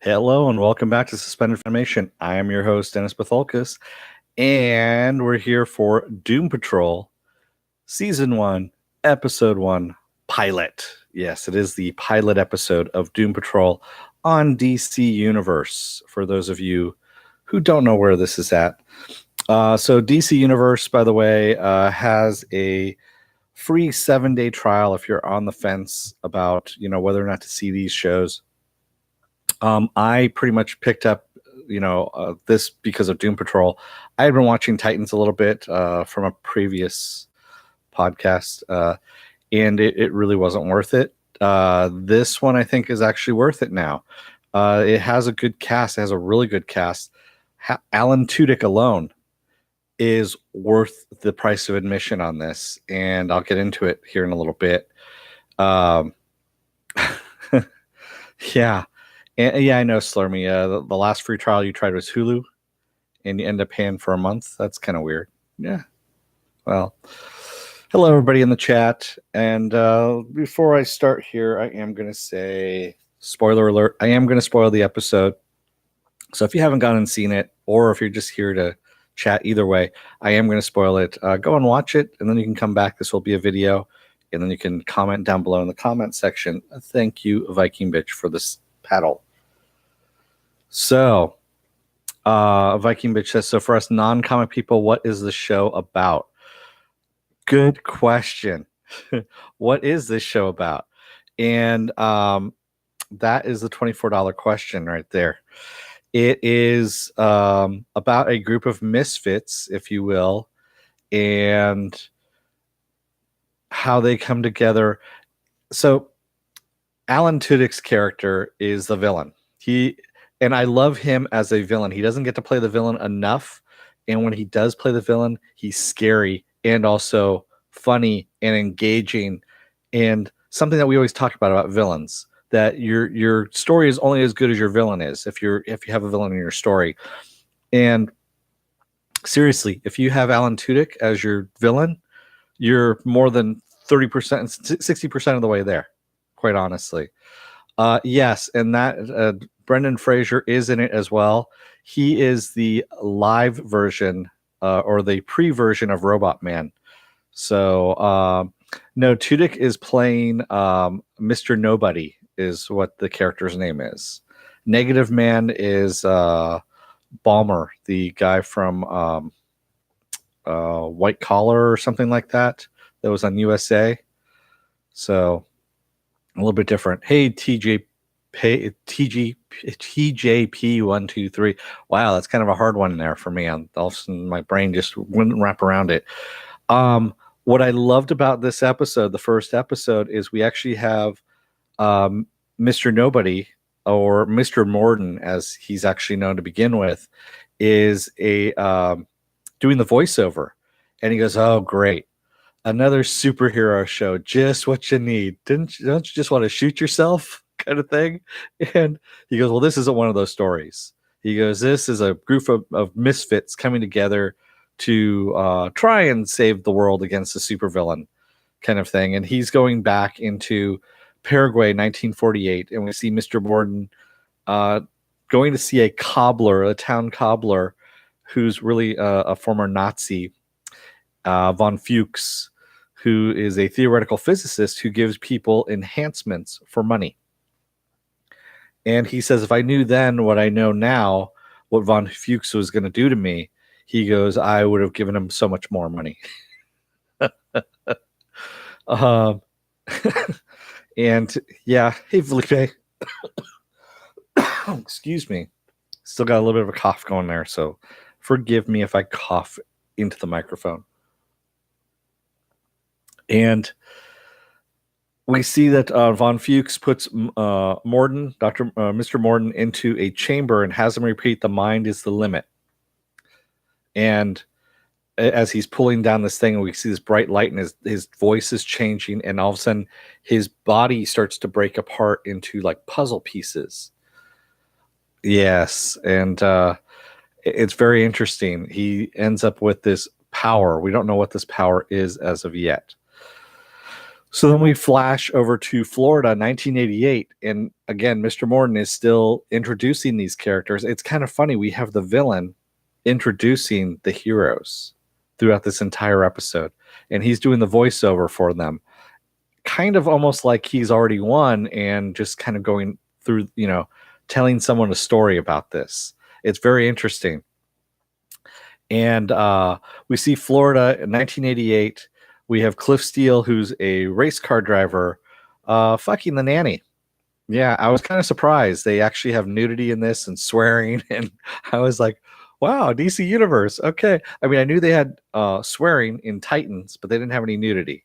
Hello and welcome back to Suspended Animation. I am your host, Dennis Betholkus, and we're here for Doom Patrol, Season 1, Episode 1, Pilot. Yes, it is the pilot episode of Doom Patrol on DC Universe, for those of you who don't know where this is at. So DC Universe, by the way, has a free 7-day trial if you're on the fence about, whether or not to see these shows. I pretty much picked up, this because of Doom Patrol. I had been watching Titans a little bit from a previous podcast, and it really wasn't worth it. This one, I think, is actually worth it now. It has a good cast. It has a really good cast. Alan Tudyk alone is worth the price of admission on this, and I'll get into it here in a little bit. Yeah. And, yeah, I know, Slurmy. The last free trial you tried was Hulu, and you end up paying for a month. That's kind of weird. Yeah. Well, hello, everybody in the chat. And before I start here, I am going to say, spoiler alert, I am going to spoil the episode. So if you haven't gone and seen it, or if you're just here to chat, either way, I am going to spoil it. Go and watch it, and then you can come back. This will be a video, and then you can comment down below in the comment section. Thank you, Viking Bitch, for this paddle. So, Viking Bitch says, so for us non-comic people, what is the show about? Good question. What is this show about? And that is the $24 question right there. It is about a group of misfits, if you will, and how they come together. So, Alan Tudyk's character is the villain. And I love him as a villain. He doesn't get to play the villain enough. And when he does play the villain, he's scary and also funny and engaging. And something that we always talk about villains, that your story is only as good as your villain is if you have a villain in your story. And seriously, if you have Alan Tudyk as your villain, you're more than 30%, 60% of the way there, quite honestly. Yes, and that Brendan Fraser is in it as well. He is the live version or the pre-version of Robot Man. So, no, Tudyk is playing Mr. Nobody is what the character's name is. Negative Man is Balmer, the guy from White Collar or something like that was on USA. So, a little bit different. Hey, TJP123. Wow, that's kind of a hard one there for me. All of a sudden, my brain just wouldn't wrap around it. What I loved about this episode, the first episode, is we actually have Mr. Nobody, or Mr. Morden, as he's actually known to begin with, is doing the voiceover. And he goes, oh, great. Another superhero show, just what you need. Don't you just want to shoot yourself, kind of thing? And he goes, well, this isn't one of those stories. He goes, this is a group of misfits coming together to try and save the world against a supervillain, kind of thing. And he's going back into Paraguay, 1948, and we see Mr. Morden going to see a town cobbler, who's really a former Nazi, von Fuchs, who is a theoretical physicist who gives people enhancements for money. And he says, if I knew then what I know now, what von Fuchs was going to do to me, he goes, I would have given him so much more money. And yeah, hey, Felipe. Excuse me. Still got a little bit of a cough going there, so forgive me if I cough into the microphone. And we see that von Fuchs puts Mr. Morden into a chamber and has him repeat, the mind is the limit. And as he's pulling down this thing, we see this bright light, and his voice is changing, and all of a sudden his body starts to break apart into like puzzle pieces. Yes, and it's very interesting. He ends up with this power. We don't know what this power is as of yet. So then we flash over to Florida, 1988, and again, Mr. Morton is still introducing these characters. It's kind of funny. We have the villain introducing the heroes throughout this entire episode, and he's doing the voiceover for them, kind of almost like he's already won and just kind of going through, telling someone a story about this. It's very interesting. And we see Florida in 1988. We have Cliff Steele, who's a race car driver, fucking the nanny. Yeah, I was kind of surprised. They actually have nudity in this and swearing. And I was like, wow, DC Universe. Okay. I mean, I knew they had swearing in Titans, but they didn't have any nudity.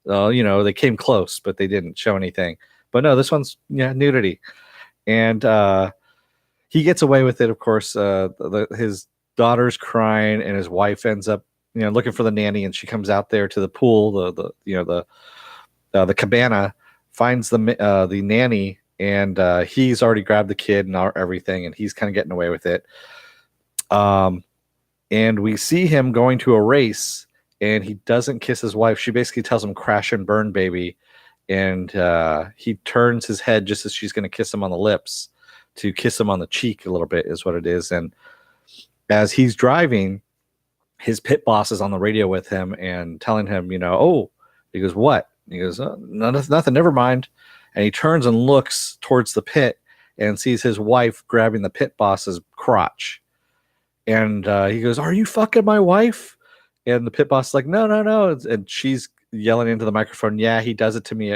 They came close, but they didn't show anything. But no, this one's, nudity. And he gets away with it, of course. His daughter's crying, and his wife ends up, looking for the nanny, and she comes out there to the pool, the cabana, finds the nanny, and he's already grabbed the kid and everything, and he's kind of getting away with it. And we see him going to a race, and he doesn't kiss his wife. She basically tells him, "Crash and burn, baby," and he turns his head just as she's going to kiss him on the lips, to kiss him on the cheek a little bit, is what it is. And as he's driving, his pit boss is on the radio with him and telling him, oh, he goes, what? He goes, oh, nothing, never mind. And he turns and looks towards the pit and sees his wife grabbing the pit boss's crotch. And he goes, are you fucking my wife? And the pit boss is like, no. And she's yelling into the microphone, yeah, he does it to me,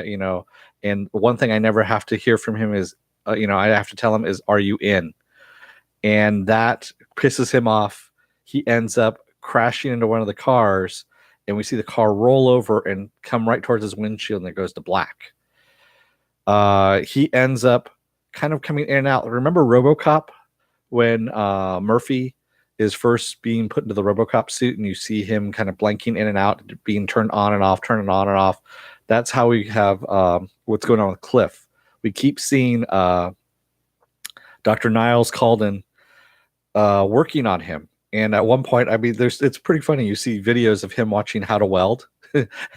And one thing I never have to hear from him is, I have to tell him is, are you in? And that pisses him off. He ends up crashing into one of the cars, and we see the car roll over and come right towards his windshield, and it goes to black. He ends up kind of coming in and out. Remember RoboCop, when Murphy is first being put into the RoboCop suit, and you see him kind of blanking in and out, being turned on and off, turning on and off. That's how we have what's going on with Cliff. We keep seeing Dr. Niles Calden working on him. And at one point, I mean, it's pretty funny. You see videos of him watching How to Weld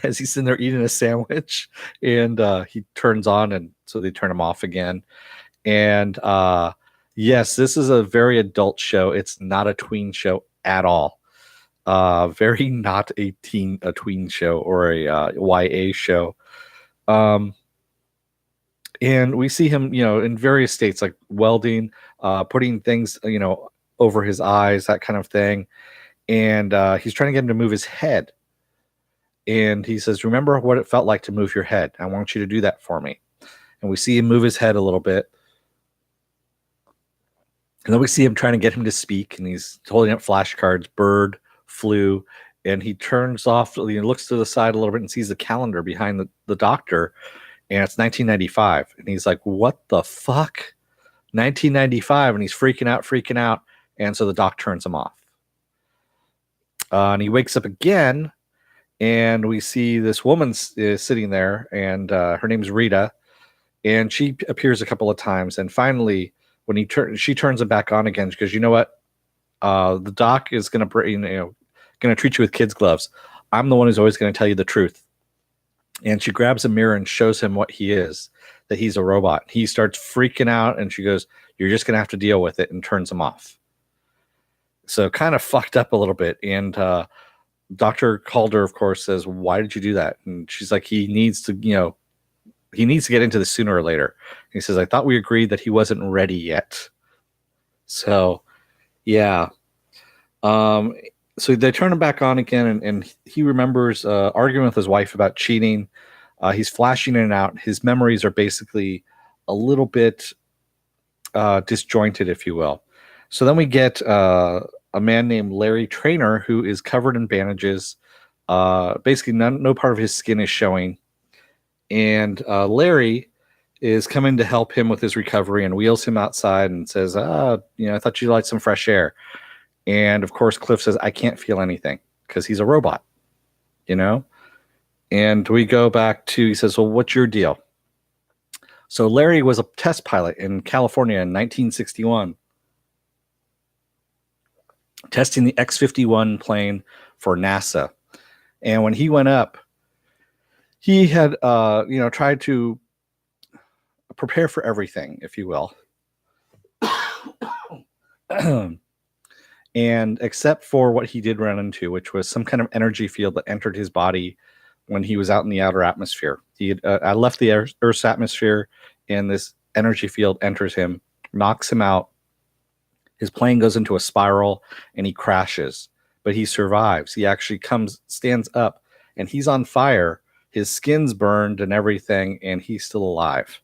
as he's sitting there eating a sandwich, and he turns on, and so they turn him off again. And yes, this is a very adult show. It's not a tween show at all. Very not a tween show or a YA show. And we see him, in various states, like welding, putting things, over his eyes, that kind of thing. And he's trying to get him to move his head. And he says, remember what it felt like to move your head. I want you to do that for me. And we see him move his head a little bit. And then we see him trying to get him to speak. And he's holding up flashcards, bird, flu. And he turns off, he looks to the side a little bit and sees the calendar behind the doctor. And it's 1995. And he's like, what the fuck? 1995. And he's freaking out. And so the doc turns him off. And he wakes up again. And we see this woman sitting there. And her name's Rita. And she appears a couple of times. And finally, when she turns him back on again, because you know what? The doc is going to treat you with kids' gloves. I'm the one who's always going to tell you the truth. And she grabs a mirror and shows him what he is, that he's a robot. He starts freaking out, and she goes, you're just going to have to deal with it, and turns him off. So kind of fucked up a little bit. And Dr. Calder, of course, says, why did you do that? And she's like, he needs to get into this sooner or later. And he says, I thought we agreed that he wasn't ready yet. So, yeah. So they turn him back on again, and he remembers arguing with his wife about cheating. He's flashing in and out. His memories are basically a little bit disjointed, if you will. So then we get a man named Larry Trainer, who is covered in bandages. Basically, no part of his skin is showing. And Larry is coming to help him with his recovery and wheels him outside and says, I thought you'd like some fresh air. And of course, Cliff says, I can't feel anything, because he's a robot, And we go back to, he says, well, what's your deal? So Larry was a test pilot in California in 1961, testing the X-51 plane for NASA. And when he went up, he had, tried to prepare for everything, if you will. And except for what he did run into, which was some kind of energy field that entered his body when he was out in the outer atmosphere. He had left the Earth's atmosphere, and this energy field enters him, knocks him out. His plane goes into a spiral, and he crashes. But he survives. He actually stands up, and he's on fire. His skin's burned and everything, and he's still alive.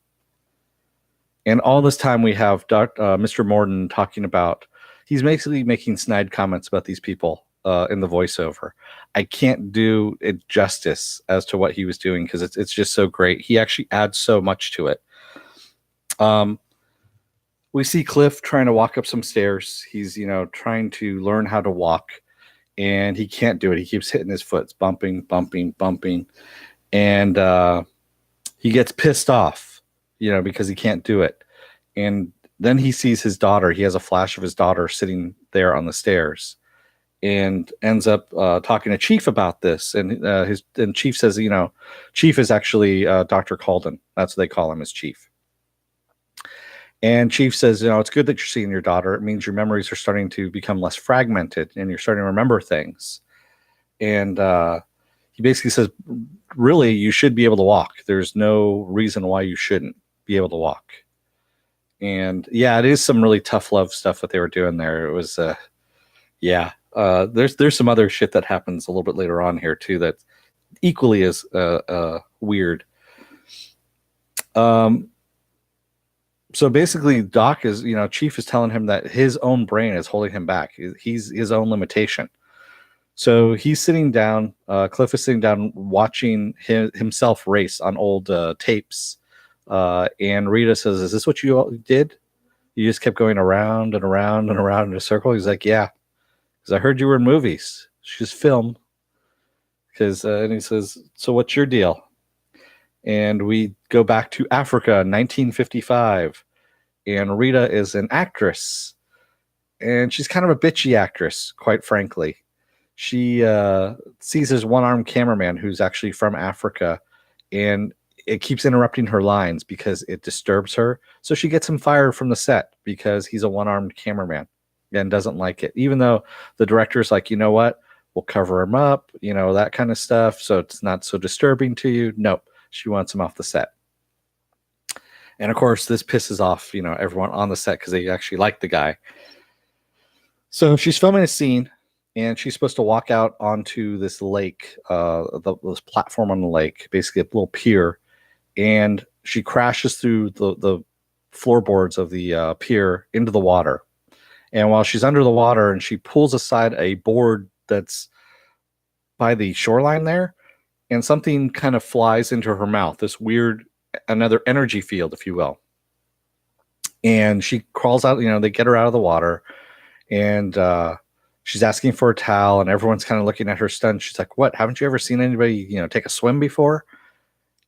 And all this time we have Mr. Morden talking about, he's basically making snide comments about these people in the voiceover. I can't do it justice as to what he was doing because it's just so great. He actually adds so much to it. We see Cliff trying to walk up some stairs. He's, trying to learn how to walk, and he can't do it. He keeps hitting his foot, bumping. And he gets pissed off, because he can't do it. And then he sees his daughter. He has a flash of his daughter sitting there on the stairs, and ends up talking to Chief about this. And Chief says, Chief is actually Dr. Calden. That's what they call him, as Chief. And Chief says, it's good that you're seeing your daughter. It means your memories are starting to become less fragmented, and you're starting to remember things. And he basically says, really, you should be able to walk. There's no reason why you shouldn't be able to walk. And yeah, it is some really tough love stuff that they were doing there. It was, there's some other shit that happens a little bit later on here too that equally is weird. So basically, Doc is, Chief is telling him that his own brain is holding him back. He's his own limitation. So he's sitting down. Cliff is sitting down watching himself race on old tapes. And Rita says, "Is this what you all did? You just kept going around and around and around in a circle?" He's like, "Yeah, because I heard you were in movies. She's film." And he says, "So what's your deal?" And we go back to Africa, 1955. And Rita is an actress. And she's kind of a bitchy actress, quite frankly. She sees this one-armed cameraman who's actually from Africa. And it keeps interrupting her lines because it disturbs her. So she gets him fired from the set because he's a one-armed cameraman and doesn't like it. Even though the director's like, you know what? We'll cover him up, that kind of stuff. So it's not so disturbing to you. Nope. She wants him off the set. And of course, this pisses off, everyone on the set because they actually like the guy. So she's filming a scene, and she's supposed to walk out onto this lake, this platform on the lake, basically a little pier. And she crashes through the floorboards of the pier into the water. And while she's under the water, and she pulls aside a board that's by the shoreline there, and something kind of flies into her mouth, this weird, another energy field, if you will. And she crawls out, they get her out of the water, and she's asking for a towel, and everyone's kind of looking at her stunned. She's like, "What? Haven't you ever seen anybody, take a swim before?"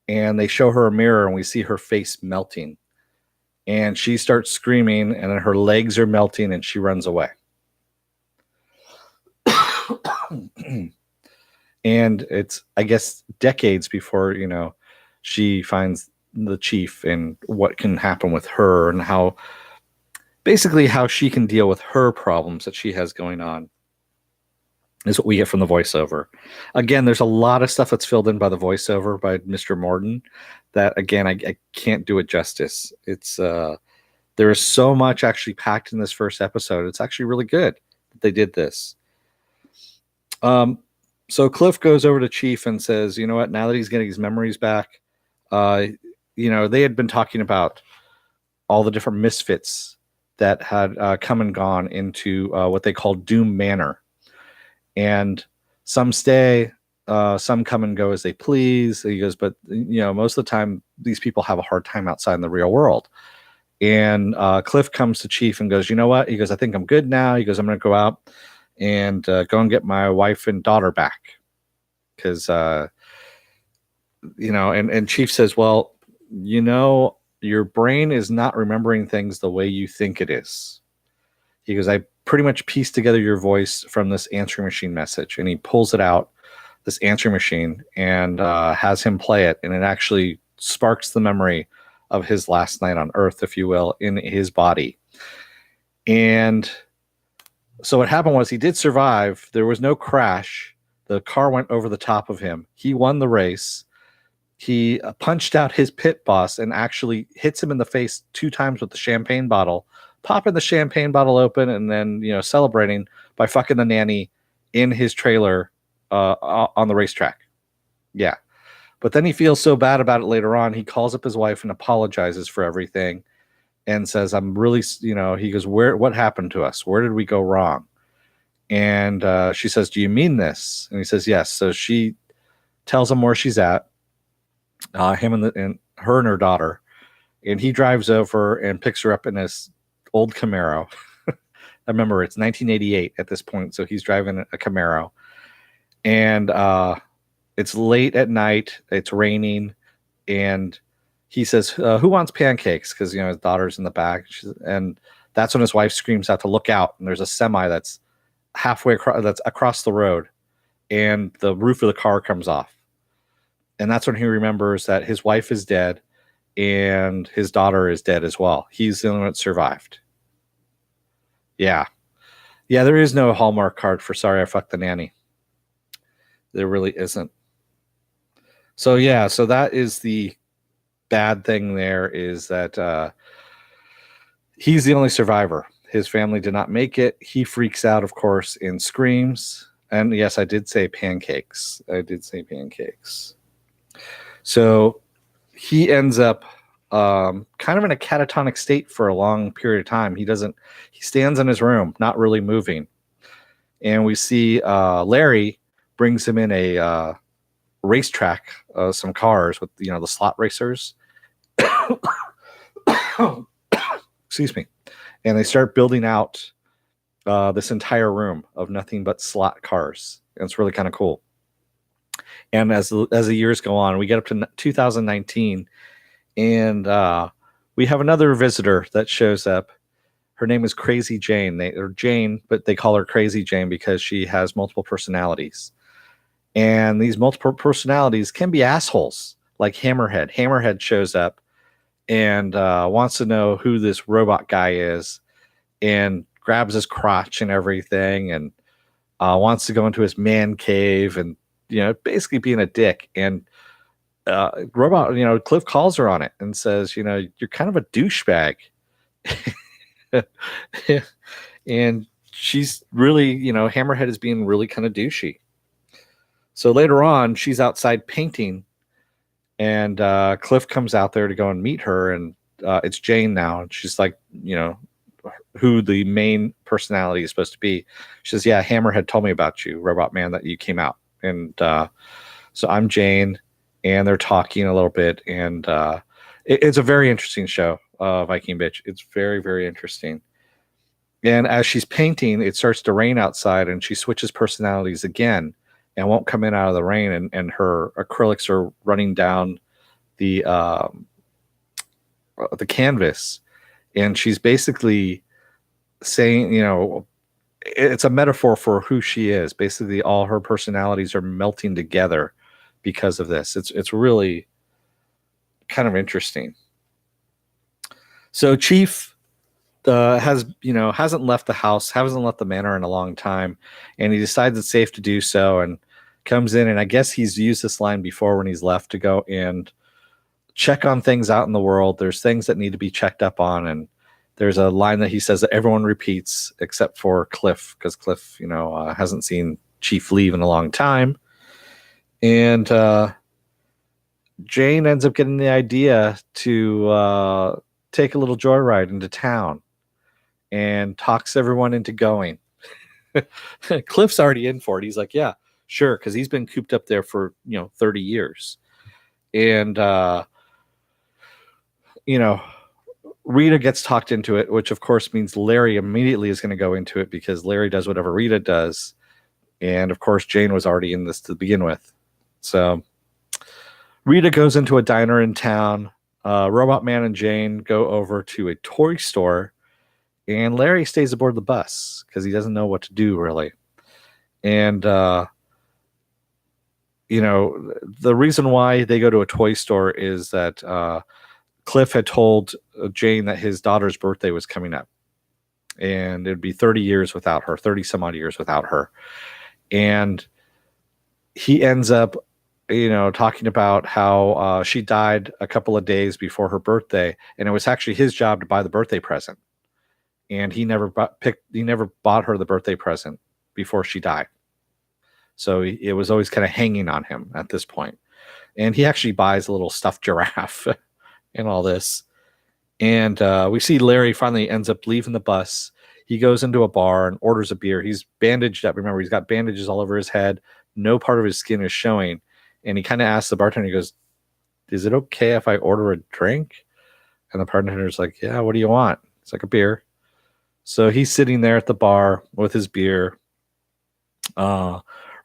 And they show her a mirror, and we see her face melting. And she starts screaming, and then her legs are melting, and she runs away. And it's, I guess, decades before, she finds the Chief and what can happen with her and how she can deal with her problems that she has going on is what we get from the voiceover. Again, there's a lot of stuff that's filled in by the voiceover by Mr. Morden that, again, I can't do it justice. It's there is so much actually packed in this first episode. It's actually really good that they did this. So Cliff goes over to Chief and says, "You know what? Now that he's getting his memories back, they had been talking about all the different misfits that had come and gone into what they call Doom Manor. And some stay, some come and go as they please." He goes, "But, most of the time, these people have a hard time outside in the real world." And Cliff comes to Chief and goes, "You know what?" He goes, "I think I'm good now." He goes, "I'm going to go out and go and get my wife and daughter back." Because, and Chief says, "Well, your brain is not remembering things the way you think it is." He goes, "I pretty much pieced together your voice from this answering machine message." And he pulls it out, this answering machine, and has him play it, and it actually sparks the memory of his last night on Earth, if you will, in his body. And so what happened was he did survive. There was no crash. The car went over the top of him. He won the race. He punched out his pit boss and actually hits him in the face 2 times with the champagne bottle, popping the champagne bottle open, and then, celebrating by fucking the nanny in his trailer on the racetrack. Yeah. But then he feels so bad about it later on. He calls up his wife and apologizes for everything and says, I'm really, he goes, what happened to us? Where did we go wrong? And she says, do you mean this? And he says, yes. So she tells him where she's at, him and her and her daughter. And he drives over and picks her up in his old Camaro. I remember it's 1988 at this point. So he's driving a Camaro. And it's late at night. It's raining. And he says, who wants pancakes? Because, his daughter's in the back. And that's when his wife screams out to look out. And there's a semi that's halfway across the road. And the roof of the car comes off. And that's when he remembers that his wife is dead and his daughter is dead as well. He's the only one that survived. Yeah. Yeah, there is no Hallmark card for Sorry I Fucked the Nanny. There really isn't. So, yeah, so that is the bad thing there, is that he's the only survivor. His family did not make it. He freaks out, of course, and screams. And yes, I did say pancakes. So he ends up kind of in a catatonic state for a long period of time. He stands in his room, not really moving. And we see Larry brings him in a racetrack, some cars with, the slot racers. Excuse me. And they start building out this entire room of nothing but slot cars. And it's really kind of cool. And as the years go on, we get up to 2019, and we have another visitor that shows up. Her name is Crazy Jane. But they call her Crazy Jane because she has multiple personalities. And these multiple personalities can be assholes, like Hammerhead. Hammerhead shows up and wants to know who this robot guy is, and grabs his crotch and everything, and wants to go into his man cave, and basically being a dick. And robot, Cliff calls her on it and says, you're kind of a douchebag. And she's really, Hammerhead is being really kind of douchey. So later on, she's outside painting, and Cliff comes out there to go and meet her, and it's Jane now. And she's like, who the main personality is supposed to be. She says, yeah, Hammerhead told me about you, Robot Man, that you came out. And so I'm Jane, and they're talking a little bit, and it's a very interesting show, Viking Bitch. It's very, very interesting. And as she's painting, it starts to rain outside, and she switches personalities again and won't come in out of the rain, and her acrylics are running down the canvas, and she's basically saying, it's a metaphor for who she is. Basically, all her personalities are melting together because of this. It's really kind of interesting. So Chief hasn't left the house, hasn't left the manor in a long time, and he decides it's safe to do so, and comes in, and I guess he's used this line before when he's left to go and check on things out in the world. There's things that need to be checked up on, and there's a line that he says that everyone repeats except for Cliff, because Cliff, hasn't seen Chief leave in a long time. And Jane ends up getting the idea to take a little joyride into town and talks everyone into going. Cliff's already in for it. He's like, yeah, sure, because he's been cooped up there for 30 years. And Rita gets talked into it, which of course means Larry immediately is going to go into it, because Larry does whatever Rita does. And of course, Jane was already in this to begin with. So Rita goes into a diner in town. Robot Man and Jane go over to a toy store, and Larry stays aboard the bus because he doesn't know what to do, really. And the reason why they go to a toy store is that Cliff had told Jane that his daughter's birthday was coming up, and it'd be 30 years without her, 30 some odd years without her. And he ends up, talking about how she died a couple of days before her birthday, and it was actually his job to buy the birthday present. And he never bought her the birthday present before she died. So it was always kind of hanging on him at this point. And he actually buys a little stuffed giraffe and all this. And we see Larry finally ends up leaving the bus. He goes into a bar and orders a beer. He's bandaged up. Remember, he's got bandages all over his head. No part of his skin is showing. And he kind of asks the bartender, he goes, "Is it okay if I order a drink?" And the bartender's like, "Yeah, what do you want?" It's like, "A beer." So he's sitting there at the bar with his beer.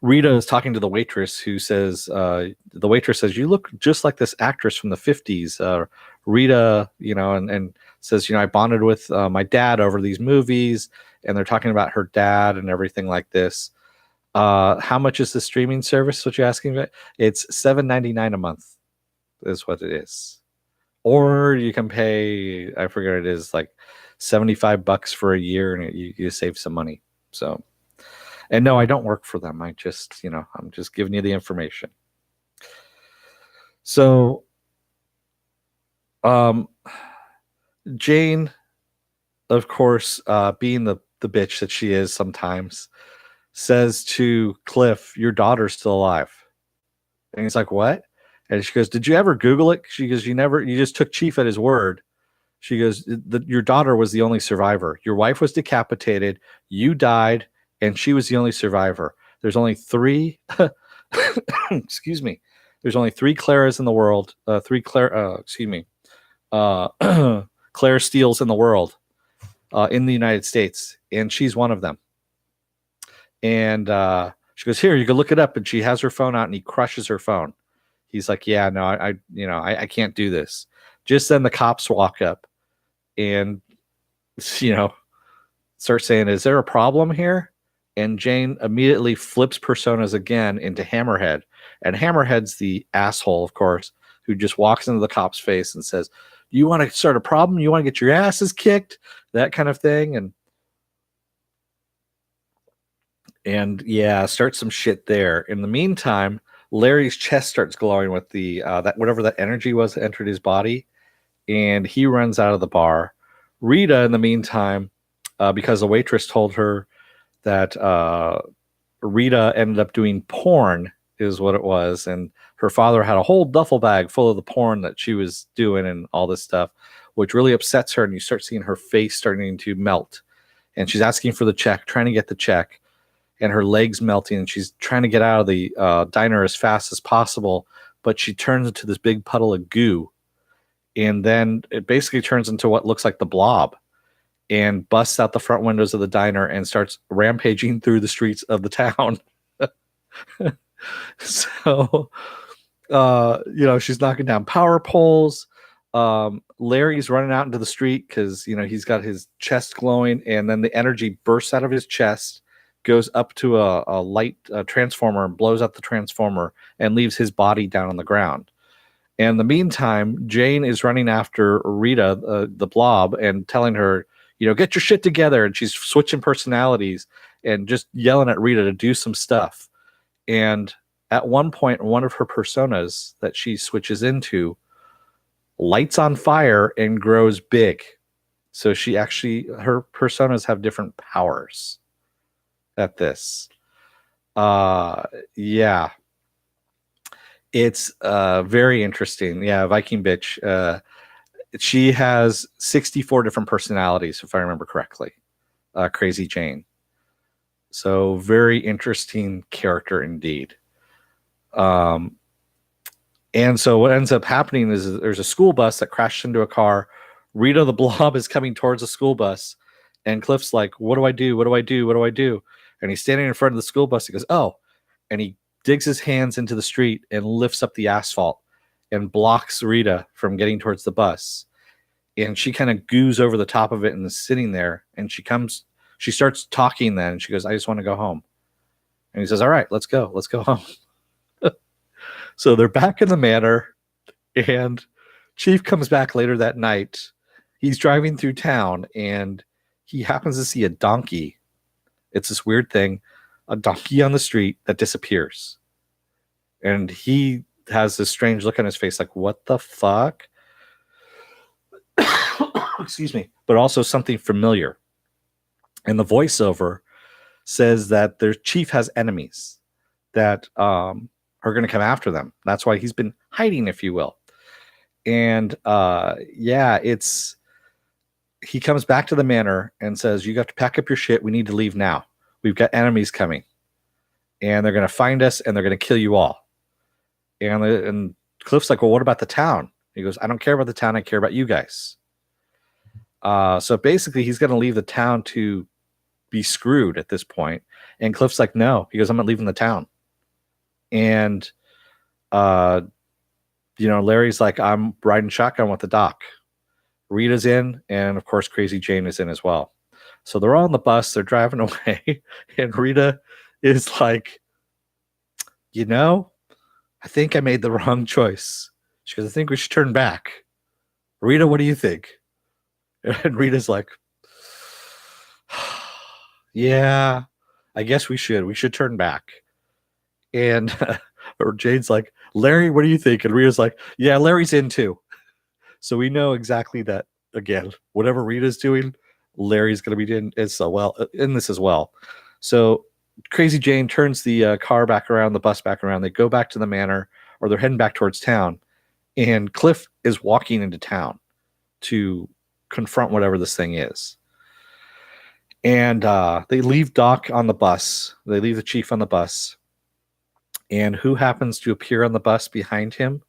Rita is talking to the waitress, who says, the waitress says, "You look just like this actress from the 50s. Rita, and says, "I bonded with my dad over these movies," and they're talking about her dad and everything like this. How much is the streaming service? What you're asking about? It's $7.99 a month is what it is. Or you can pay, I forget it is, like $75 for a year, and you save some money. So, and no, I don't work for them. I just, I'm just giving you the information. So, Jane, of course, being the bitch that she is sometimes, says to Cliff, "Your daughter's still alive." And he's like, "What?" And she goes, "Did you ever Google it?" She goes, "You just took Chief at his word." She goes, "Your daughter was the only survivor. Your wife was decapitated, you died, and she was the only survivor. There's only 3 excuse me. There's only 3 Claras in the world. Claire Steeles in the world, in the United States, and she's one of them." And she goes, "Here, you can look it up." And she has her phone out, and he crushes her phone. He's like, "Yeah, no, I can't do this." Just then the cops walk up and, start saying, "Is there a problem here?" And Jane immediately flips personas again into Hammerhead. And Hammerhead's the asshole, of course, who just walks into the cop's face and says, "You want to start a problem? You want to get your asses kicked?" That kind of thing. And yeah, start some shit there. In the meantime, Larry's chest starts glowing with the that whatever that energy was that entered his body, and he runs out of the bar. Rita, in the meantime, because the waitress told her that Rita ended up doing porn, is what it was, and her father had a whole duffel bag full of the porn that she was doing and all this stuff, which really upsets her. And you start seeing her face starting to melt, and she's asking for the check, trying to get the check, and her legs melting, and she's trying to get out of the diner as fast as possible, but she turns into this big puddle of goo, and then it basically turns into what looks like the Blob, and busts out the front windows of the diner and starts rampaging through the streets of the town. So, she's knocking down power poles. Larry's running out into the street because, he's got his chest glowing, and then the energy bursts out of his chest, goes up to a light transformer, and blows up the transformer and leaves his body down on the ground. And in the meantime, Jane is running after Rita, the Blob, and telling her, "Get your shit together." And she's switching personalities and just yelling at Rita to do some stuff. And at one point, one of her personas that she switches into lights on fire and grows big. So her personas have different powers at this. Yeah. It's very interesting. Yeah, Viking Bitch. She has 64 different personalities, if I remember correctly. Crazy Jane. So very interesting character indeed. And so what ends up happening is there's a school bus that crashed into a car. Rita the Blob is coming towards the school bus, and Cliff's like, "What do I do? What do I do? What do I do?" And he's standing in front of the school bus. He goes, "Oh," and he digs his hands into the street and lifts up the asphalt and blocks Rita from getting towards the bus. And she kind of goos over the top of it and is sitting there. And she starts talking then. And she goes, "I just want to go home." And he says, "All right, let's go. Let's go home." So they're back in the manor, and Chief comes back later that night. He's driving through town, and he happens to see a donkey. It's this weird thing, a donkey on the street that disappears. And he has this strange look on his face, like, what the fuck? Excuse me. But also something familiar. And the voiceover says that their chief has enemies that are going to come after them. That's why he's been hiding, if you will. And he comes back to the manor and says, you got to pack up your shit. We need to leave now. We've got enemies coming. And they're going to find us, and they're going to kill you all. And Cliff's like, well, what about the town? He goes, I don't care about the town. I care about you guys. So basically, he's going to leave the town to be screwed at this point. And Cliff's like, no. He goes, I'm not leaving the town. And, Larry's like, I'm riding shotgun with the doc. Rita's in, and of course, Crazy Jane is in as well. So they're all on the bus. They're driving away. And Rita is like, I think I made the wrong choice. She goes, I think we should turn back. Rita, what do you think? And Rita's like, yeah, I guess we should. We should turn back. And or Jane's like, Larry, what do you think? And Rita's like, yeah, Larry's in too. So we know exactly that, again, whatever Rita's doing, Larry's going to be in this as well. So Crazy Jane turns the car back around, the bus back around. They go back to the manor, or they're heading back towards town. And Cliff is walking into town to confront whatever this thing is. And they leave Doc on the bus. They leave the chief on the bus. And who happens to appear on the bus behind him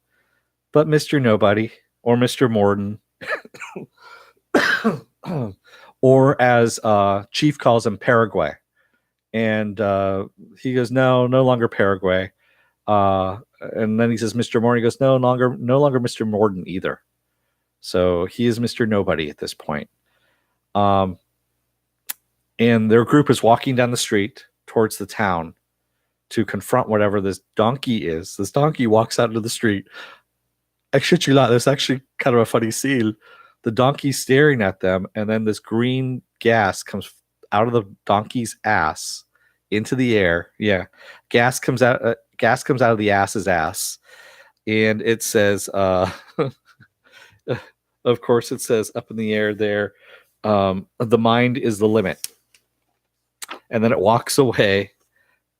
but Mr. Nobody, or Mr. Morden, or as Chief calls him, Paraguay. And he goes, no longer Paraguay. And then he says, Mr. Morden. He goes, no longer Mr. Morden either. So he is Mr. Nobody at this point. And their group is walking down the street towards the town to confront whatever this donkey is. This donkey walks out into the street. I shit you not, there's actually kind of a funny scene. The donkey's staring at them, and then this green gas comes out of the donkey's ass into the air. Yeah, gas comes out of the ass's ass, and it says, of course, it says up in the air there, the mind is the limit. And then it walks away,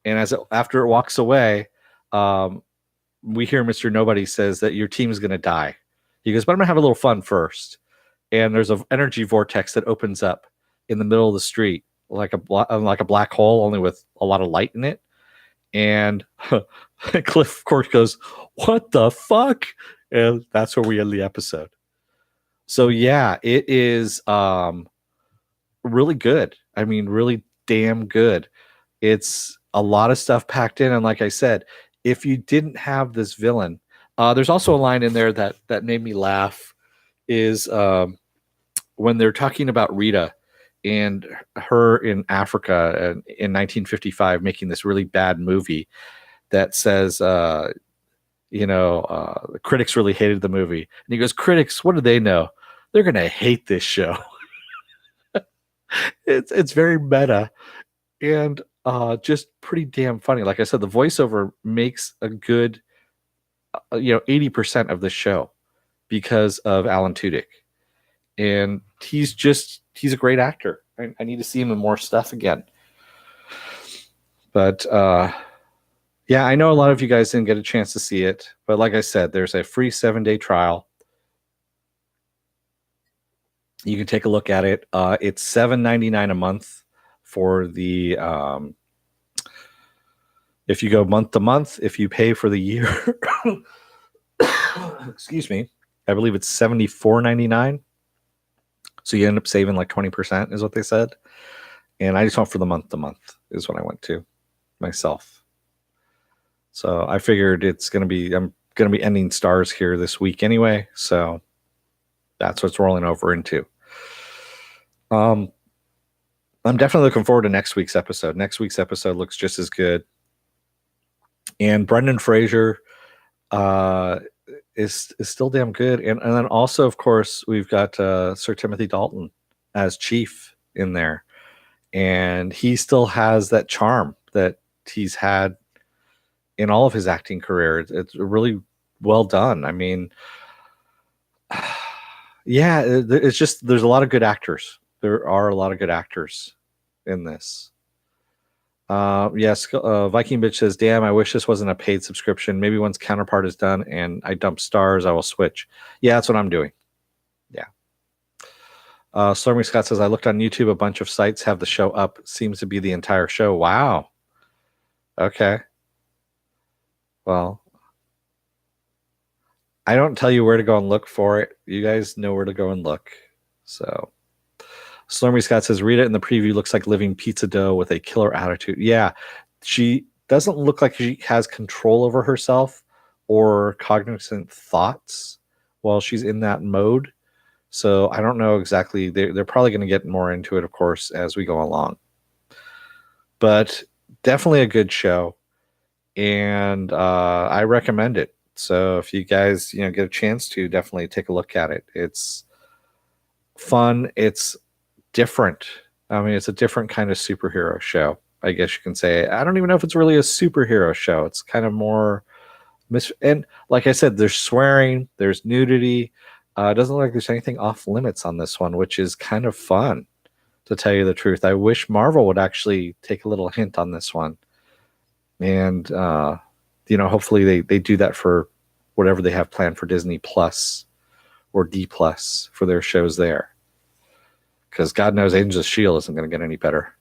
and after it walks away, we hear Mr. Nobody says that your team is going to die. He goes, but I'm going to have a little fun first. And there's an energy vortex that opens up in the middle of the street, like a black hole, only with a lot of light in it. And Cliff, of course, goes, what the fuck? And that's where we end the episode. So, yeah, it is really good. I mean, really damn good. It's a lot of stuff packed in. And like I said, if you didn't have this villain, there's also a line in there that made me laugh, is when they're talking about Rita and her in Africa in 1955 making this really bad movie that says, the critics really hated the movie. And he goes, critics, what do they know? They're going to hate this show. It's very meta and just pretty damn funny. Like I said, the voiceover makes a good 80% of the show because of Alan Tudyk. And he's a great actor. I need to see him in more stuff again. But yeah, I know a lot of you guys didn't get a chance to see it. But like I said, there's a free 7-day trial. You can take a look at it. It's $7.99 a month for the if you go month to month. If you pay for the year, excuse me, I believe it's $74.99. So you end up saving like 20%, is what they said. And I just went for the month to month is what I went to myself. So I figured I'm going to be ending Stars here this week anyway. So that's what's rolling over into. I'm definitely looking forward to next week's episode. Next week's episode looks just as good. And Brendan Fraser, is still damn good. And then also, of course, we've got Sir Timothy Dalton as Chief in there, and he still has that charm that he's had in all of his acting career. It's really well done. I mean, yeah, it's just there's a lot of good actors. There are a lot of good actors in this. Yes, Viking Bitch says, "Damn, I wish this wasn't a paid subscription. Maybe once Counterpart is done and I dump stars, I will switch." Yeah, that's what I'm doing. Yeah. Stormy Scott says, "I looked on YouTube. A bunch of sites have the show up. Seems to be the entire show." Wow. Okay. Well, I don't tell you where to go and look for it. You guys know where to go and look. So, Stormy Scott says, "Read it in the preview. Looks like living pizza dough with a killer attitude." Yeah, she doesn't look like she has control over herself or cognizant thoughts while she's in that mode. So I don't know exactly. They're probably going to get more into it, of course, as we go along. But definitely a good show, and I recommend it. So if you guys get a chance to, definitely take a look at it. It's fun. It's different. I mean, it's a different kind of superhero show, I guess you can say. I don't even know if it's really a superhero show. It's kind of more and like I said, there's swearing, there's nudity. It doesn't look like there's anything off limits on this one, which is kind of fun, to tell you the truth. I wish Marvel would actually take a little hint on this one, and hopefully they do that for whatever they have planned for Disney Plus or D Plus for their shows there, because God knows Agents of S.H.I.E.L.D. isn't going to get any better.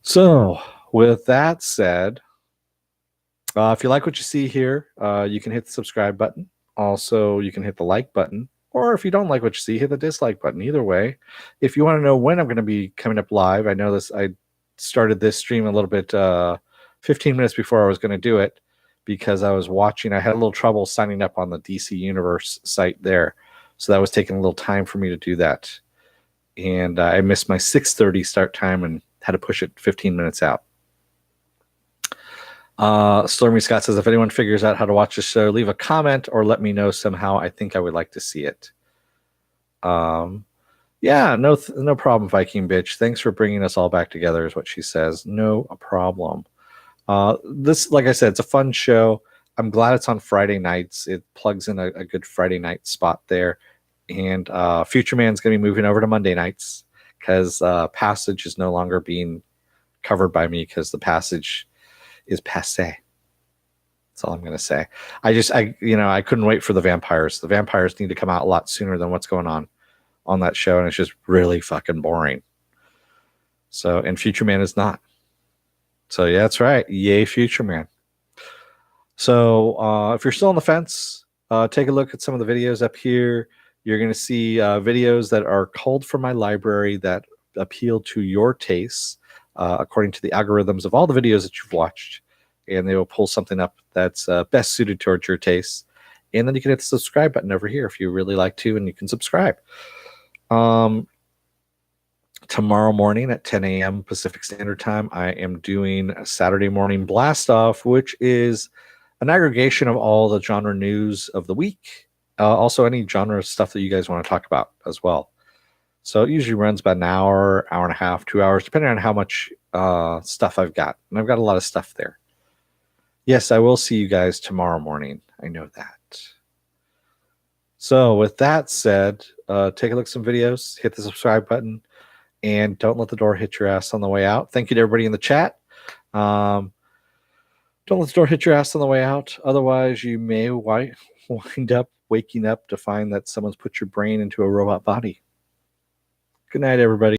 So with that said, if you like what you see here, you can hit the subscribe button. Also, you can hit the like button. Or if you don't like what you see, hit the dislike button. Either way, if you want to know when I'm going to be coming up live, I know this. I started this stream a little bit 15 minutes before I was going to do it, because I was watching. I had a little trouble signing up on the DC Universe site there, so that was taking a little time for me to do that. And I missed my 6:30 start time and had to push it 15 minutes out. Stormy Scott says, "If anyone figures out how to watch the show, leave a comment or let me know somehow. I think I would like to see it." Yeah, no problem, Viking Bitch. Thanks for bringing us all back together, is what she says. No problem. This, like I said, it's a fun show. I'm glad it's on Friday nights. It plugs in a good Friday night spot there. And Future Man's going to be moving over to Monday nights, because Passage is no longer being covered by me, because the Passage is passé. That's all I'm going to say. I couldn't wait for the vampires. The vampires need to come out a lot sooner than what's going on that show, and it's just really fucking boring. So, and Future Man is not. So yeah, that's right. Yay, Future Man. So if you're still on the fence, take a look at some of the videos up here. You're going to see videos that are culled from my library that appeal to your tastes, according to the algorithms of all the videos that you've watched, and they will pull something up that's best suited towards your tastes. And then you can hit the subscribe button over here if you really like to, and you can subscribe. Tomorrow morning at 10 a.m. Pacific Standard Time, I am doing a Saturday morning blast off, which is an aggregation of all the genre news of the week. Also, any genre stuff that you guys want to talk about as well. So it usually runs about an hour, hour and a half, 2 hours, depending on how much stuff I've got. And I've got a lot of stuff there. Yes, I will see you guys tomorrow morning. I know that. So with that said, take a look at some videos, hit the subscribe button, and don't let the door hit your ass on the way out. Thank you to everybody in the chat. Don't let the door hit your ass on the way out. Otherwise, you may wind up waking up to find that someone's put your brain into a robot body. Good night, everybody.